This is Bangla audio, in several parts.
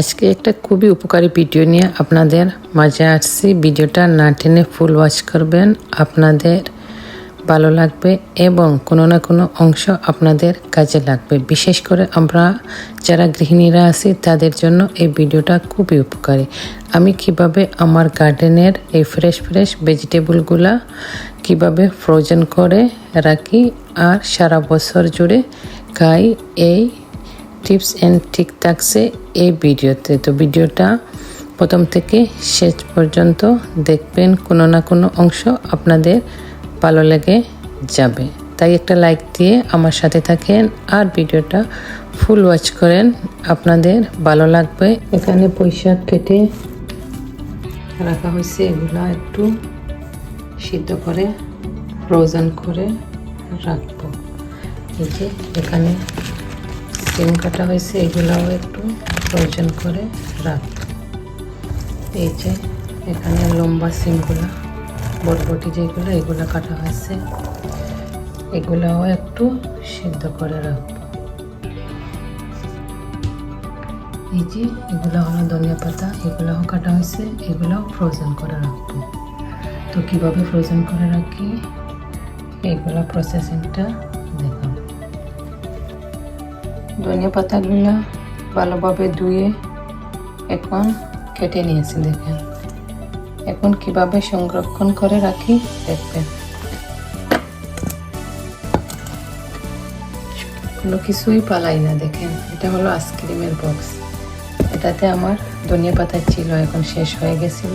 আজকে একটা খুবই উপকারী ভিডিও নিয়ে আপনাদের মাঝে আসছি। ভিডিওটা না টেনে ফুল ওয়াচ করবেন, আপনাদের ভালো লাগবে এবং কোনো না কোনো অংশ আপনাদের কাজে লাগবে। বিশেষ করে আমরা যারা গৃহিণীরা আছি তাদের জন্য এই ভিডিওটা খুবই উপকারী। আমি কিভাবে আমার গার্ডেনের এই ফ্রেশ ভেজিটেবলগুলা কিভাবে ফ্রোজেন করে রাখি আর সারা বছর জুড়ে খাই, এই টিপস অ্যান্ড ট্রিক থাকছে এই ভিডিওতে। তো ভিডিওটা প্রথম থেকে শেষ পর্যন্ত দেখবেন, কোনো না কোনো অংশ আপনাদের ভালো লেগে যাবে। তাই একটা লাইক দিয়ে আমার সাথে থাকেন আর ভিডিওটা ফুল ওয়াচ করেন, আপনাদের ভালো লাগবে। এখানে পুঁইশাক কেটে রাখা হয়েছে, এগুলা একটু সিদ্ধ করে ফ্রোজেন করে রাখবো। এই যে এখানে সিম কাটা হয়েছে, এগুলাও একটু ফ্রোজেন করে রাখবো। এই যে এখানে লম্বা সিমগুলা, বটবটি যেগুলো, এগুলো কাটা হয়েছে, এগুলাও একটু সিদ্ধ করে রাখবো। এই যে এগুলো হলো ধনিয়া পাতা, এগুলাও কাটা হয়েছে, এগুলাও ফ্রোজেন করে রাখবো। তো কিভাবে ফ্রোজেন করে রাখি এইগুলা প্রসেসিংটা দেখাবো। ধনিয়া পাতাগুলা ভালোভাবে ধুয়ে এখন কেটে নিয়েছি, দেখেন। এখন কিভাবে সংরক্ষণ করে রাখি দেখবেন। কোনো কিছুই পালাই না, দেখেন। এটা হলো আইসক্রিমের বক্স, এটাতে আমার ধনিয়া পাতা ছিল, এখন শেষ হয়ে গেছিল,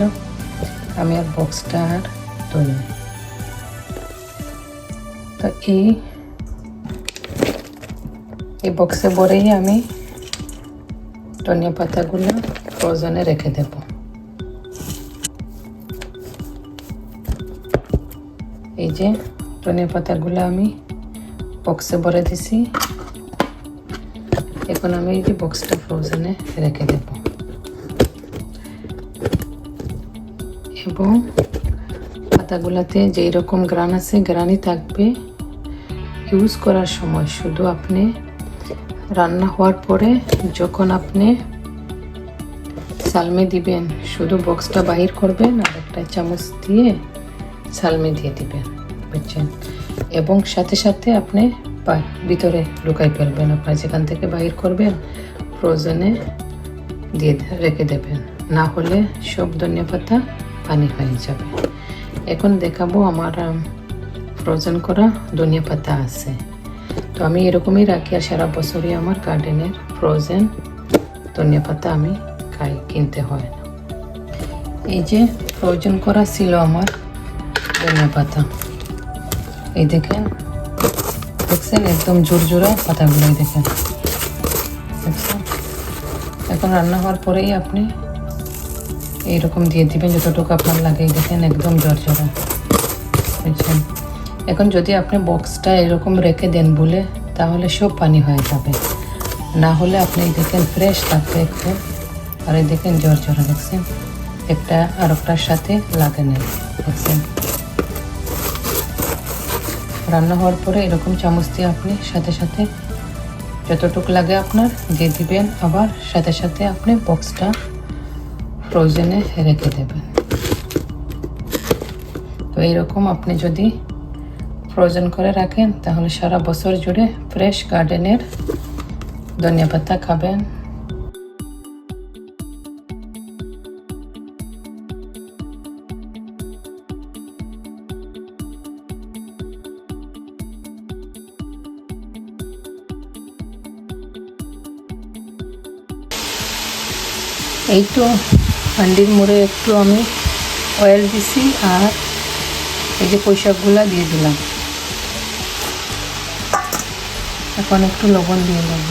আমি আর বক্সটা আর তুলি। তো এই বক্সে ভরেই আমি ধনিয়া পাতাগুলো ফ্রোজেনে রেখে দেব। এই যে ধনিয়া পাতাগুলো আমি বক্সে ভরে দিছি, এখন আমি এই যে বক্সটা ফ্রোজেনে রেখে দেব। এবং পাতাগুলোতে যেই রকম গ্রান আছে, গ্রানই থাকবে। ইউজ করার সময় শুধু আপনি রান্না হওয়ার পরে যখন আপনি সালমে দিবেন, শুধু বক্সটা বাহির করবেন আর একটা চামচ দিয়ে সালমে দিয়ে দিবেন, বুঝছেন? এবং সাথে সাথে আপনি ভিতরে ঢুকাই ফেলবেন, আপনার যেখান থেকে বাহির করবেন ফ্রোজেনে দিয়ে রেখে দেবেন, না হলে সব ধনিয়া পাতা পানি হয়ে যাবে। এখন দেখাবো আমার ফ্রোজেন করা ধনিয়া পাতা আছে। তো আমি এরকমই রাখি আর সারা বছরই আমার গার্ডেনের ফ্রোজেন ধনিয়া পাতা আমি খাই, কিনতে হয় না। এই যে ফ্রোজেন করা ছিল আমার ধনিয়া পাতা, এই দেখেন, দেখছেন একদম জোরজোড়া পাতাগুলোই, দেখেন, দেখছেন। এখন রান্না হওয়ার পরেই আপনি এইরকম দিয়ে দিবেন যতটুকু আপনার লাগে, দেখেন একদম জোরজোড়া, বুঝছেন। এখন যদি আপনি বক্সটা এরকম রেখে দেন বলে, তাহলে সব পানি হয়ে যাবে, না হলে আপনি দেখেন ফ্রেশ থাকবে একটু। আর এই দেখেন জোরজোড়া, দেখছেন, একটা আর একটার সাথে লাগে না, দেখছেন। রান্না হওয়ার পরে এরকম চামচ দিয়ে আপনি সাথে সাথে যতটুকু লাগে আপনার দিয়ে দিবেন, আবার সাথে সাথে আপনি বক্সটা ফ্রোজেনে রেখে দেবেন। তো এইরকম আপনি যদি ফ্রোজেন করে রাখেন, তাহলে সারা বছর জুড়ে ফ্রেশ গার্ডেনের ধনিয়া পাতা খাবেন। এই তো হান্ডির মোড়ে একটু আমি অয়েল দিছি আর এই যে পুঁইশাকগুলা দিয়ে দিলাম। এখন একটু লবণ দিয়ে দেব।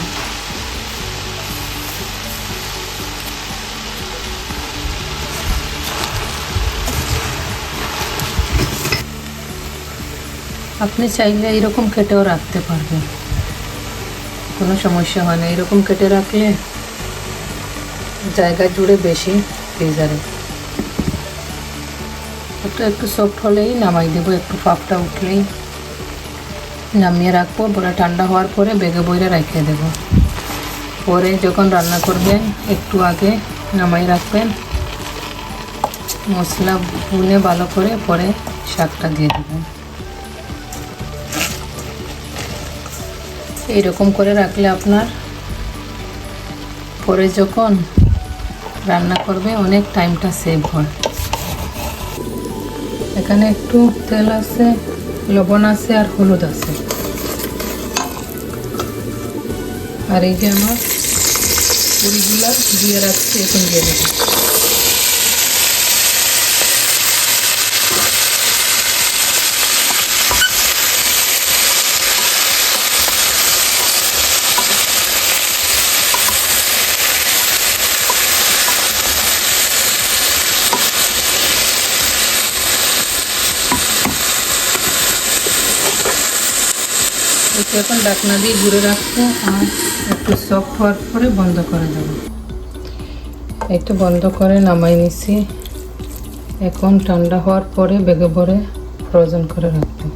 আপনি চাইলে এরকম কেটেও রাখতে পারবেন, কোনো সমস্যা হয় না। এরকম কেটে রাখলে জায়গা জুড়ে বেশি ফ্রিজারে। একটু সফট হলেই নামাই দেবো, একটু পাপটা উঠলেই নামিয়ে রাখবো। পুরো ঠান্ডা হওয়ার পরে বেগে বইরে রেখে দেবো। পরে যখন রান্না করবেন একটু আগে নামাই রাখবেন, মশলা ভুনে ভালো করে পরে শাকটা দিয়ে দেবেন। এইরকম করে রাখলে আপনার পরে যখন রান্না করবে অনেক টাইমটা সেভ হয়। এখানে একটু তেল আছে, লবণ আছে আর হলুদ আছে। আর এই যে আমার পুরিগুলা দিয়ে রাখছি, এখন দিয়ে দেবো। এখন ঢাকনা দিয়ে ঘুরে রাখবো আর একটু সফট হওয়ার পরে বন্ধ করে দেবো। একটু বন্ধ করে নামাই নিছি। এখন ঠান্ডা হওয়ার পরে বেগে ভরে ফ্রোজেন করে রাখবো।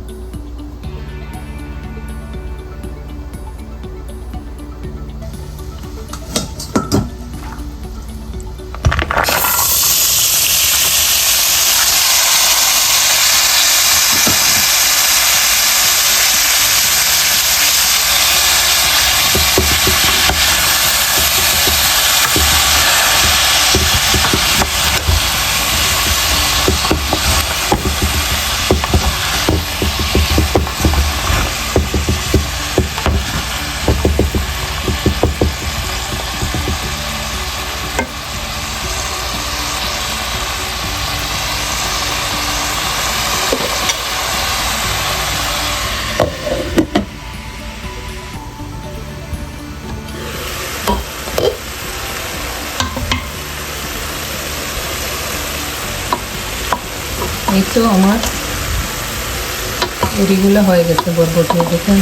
এই তো আমার পুরিগুলো হয়ে গেছে বরবটি। দেখুন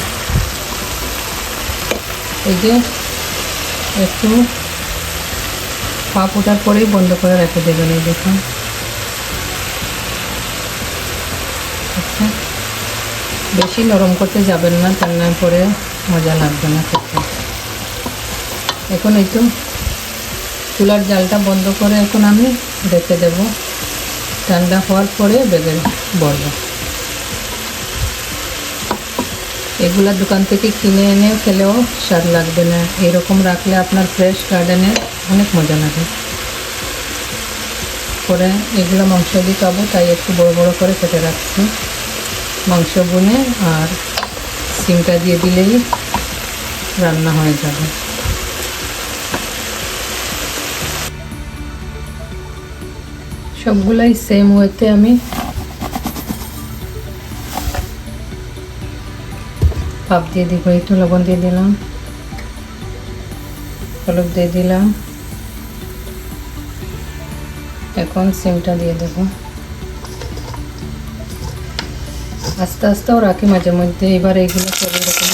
এই যে একটু ভাপ ওঠার পরেই বন্ধ করে রেখে দেবেন। এই দেখুন, আচ্ছা বেশি নরম করতে যাবেন না, রান্না পরে মজা লাগবে না খেতে। এখন এই তো চুলার জালটা বন্ধ করে এখন আমি রেখে দেব। ঠান্ডা হওয়ার পরে বেগে বলব। এগুলা দোকান থেকে কিনে এনে খেলেও স্বাদ লাগবে না, এরকম রাখলে আপনার ফ্রেশ গার্ডেনে অনেক মজা লাগে। পরে এগুলো মাংস দিয়ে খাবো, তাই একটু বড় বড় করে কেটে রাখছি। মাংস বুনে আর সিমটা দিয়ে দিলেই রান্না হয়ে যাবে। সবগুলাই সেম ওয়েতে আমি ভাপ দিয়ে দিব। একটু লবণ দিয়ে দিলাম, হলুদ দিয়ে দিলাম। এখন সিমটা দিয়ে দেব। আস্তে আস্তেও রাখি মাঝে মধ্যে। এবার এইগুলো সব এরকম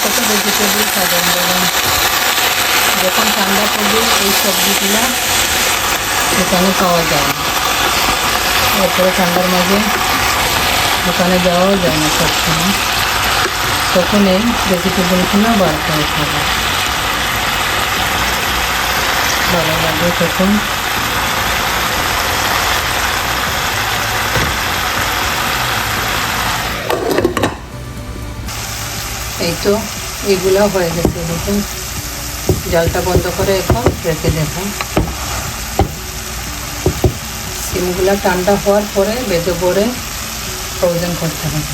কত ভেজিটেবল খাবেন বলুন। যখন ঠান্ডা পড়বে এই সবজিগুলো দোকানে পাওয়া যায় না, এরপরে ঠান্ডার মাঝে দোকানে যাওয়াও যায় না সবসময়, তখন এই ভেজিটেবলগুলো বার করে খাবে, ভালো লাগে তখন। এই তো এগুলো হয়ে গেছে। দেখুন জালটা বন্ধ করে এখন রেখে দেবো। সিমগুলো ঠান্ডা হওয়ার পরে বেগে পরে ফ্রোজেন করতে হবে।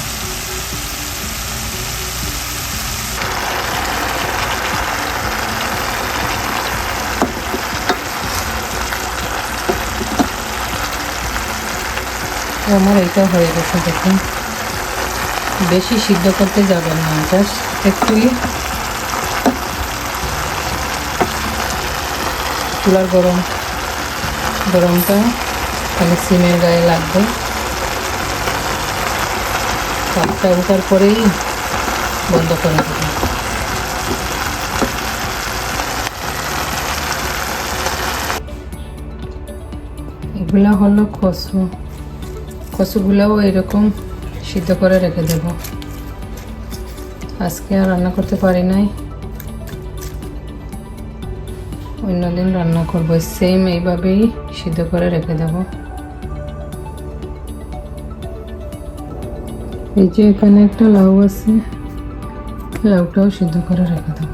আমার এইটা হয়ে গেছে। দেখুন বেশি সিদ্ধ করতে যাবেন না, জাস্ট একটুই চুলার গরমটা খালি সিমের গায়ে লাগবে। ভাতটা ওঠার পরেই বন্ধ করে দেবো। এগুলা হলো কচুগুলাও এরকম সিদ্ধ করে রেখে দেব। আজকে আর রান্না করতে পারি নাই, অন্যদিন রান্না করবো। সেম এইভাবেই সিদ্ধ করে রেখে দেব। এই যে এখানে একটা লাউ আছে, লাউটাও সিদ্ধ করে রেখে দেব।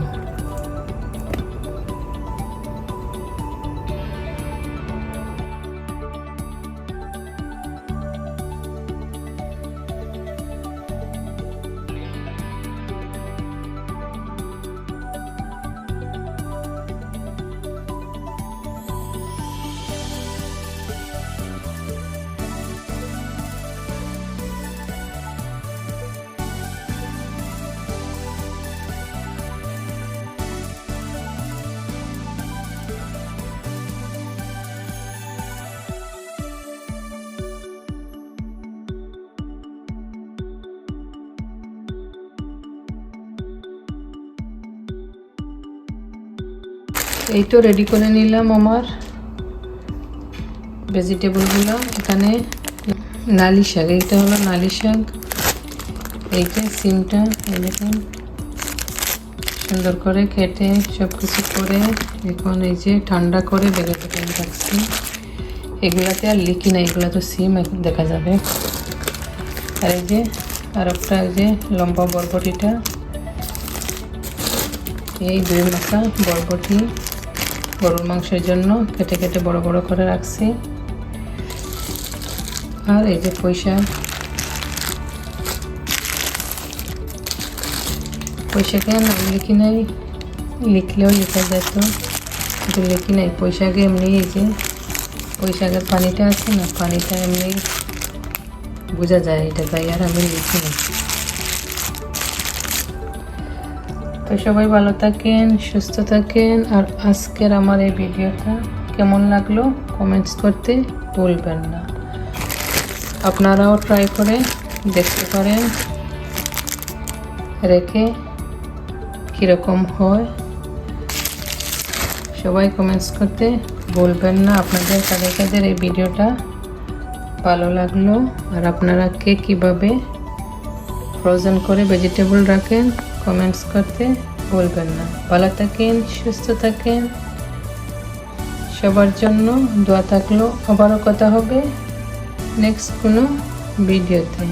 এই তো রেডি করে নিলাম আমার ভেজিটেবলগুলো। এখানে নালি শাক, এইটা হলো নালি শাক। এইটা সিমটা এরকম সুন্দর করে কেটে সব কিছু করে এখন এই যে ঠান্ডা করে বেগে রাখছি। এগুলাতে আর লিখি না, এগুলা তো সিম দেখা যাবে। আর এই যে আর একটা যে লম্বা বরবটিটা, এই 2 মাথা বরবটি গরুর মাংসের জন্য কেটে কেটে বড় বড় করে রাখছি। আর এই যে পয়সাকে নাম লিখি নাই, লিখলেও লেখা যেত, কিন্তু লিখি নাই। পয়সাকে এমনি এই যে পয়সাকের পানিটা আছে না, পানিটা এমনি বোঝা যায় এটা, তাই আর আমি লিখি না। তো সবাই ভালো থাকেন, সুস্থ থাকেন। আর আজকের আমার এই ভিডিওটা কেমন লাগলো কমেন্টস করতে ভুলবেন না। আপনারাও ট্রাই করে দেখতে পারেন রেখে কীরকম হয়। সবাই কমেন্টস করতে ভুলবেন না আপনাদের কাদের কাদের এই ভিডিওটা ভালো লাগলো, আর আপনারা কে কীভাবে ফ্রোজেন করে ভেজিটেবল রাখেন কমেন্টস করতে ভুলবেন না। ভালো থাকেন, সুস্থ থাকেন, সবার জন্য দোয়া থাকলো। আবারও কথা হবে নেক্সট কোনো ভিডিওতে।